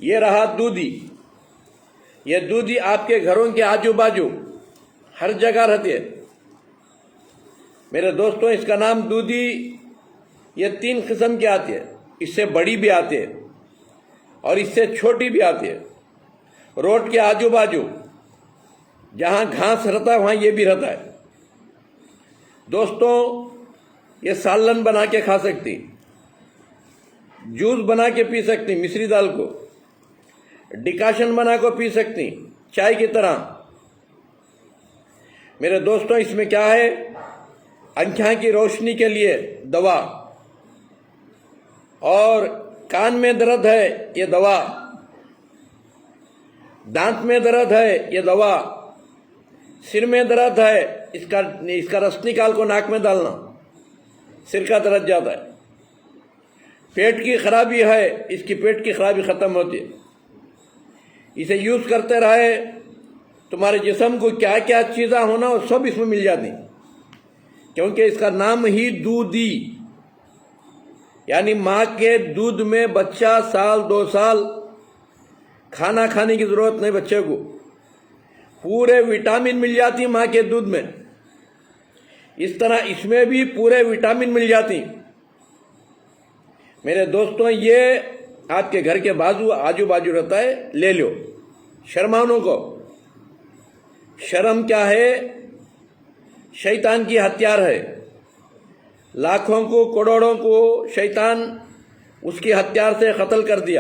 ये रहा दूधी। ये दूधी आपके घरों के आजू बाजू हर जगह रहती है। मेरे दोस्तों, इसका नाम दूधी। ये 3 किस्म की आती है। इससे बड़ी भी आती है और इससे छोटी भी आती है। रोड के आजू बाजू जहां घास रहता है वहां ये भी रहता है। दोस्तों, ये सालन बना के खा सकती, जूस बना के पी सकती, मिश्री दाल को डिकाशन बना को पी सकती चाय की तरह। मेरे दोस्तों, इसमें क्या है, आँखों की रोशनी के लिए दवा, और कान में दर्द है ये दवा, दांत में दर्द है ये दवा, सिर में दर्द है इसका रस निकाल को नाक में डालना, सिर का दर्द जाता है। पेट की खराबी है, इसकी पेट की खराबी खत्म होती है। इसे यूज करते रहे, तुम्हारे जिस्म को क्या क्या चीज़ें होना वो सब इसमें मिल जाती, क्योंकि इसका नाम ही दूधी, यानी माँ के दूध में बच्चा 1-2 साल खाना खाने की जरूरत नहीं, बच्चे को पूरे विटामिन मिल जाती माँ के दूध में। इस तरह इसमें भी पूरे विटामिन मिल जाती। मेरे दोस्तों, ये आपके घर के आजू बाजू रहता है, ले लो। शर्माओं को, शर्म क्या है, शैतान की हथियार है। लाखों को करोड़ों को शैतान उसकी हथियार से कत्ल कर दिया।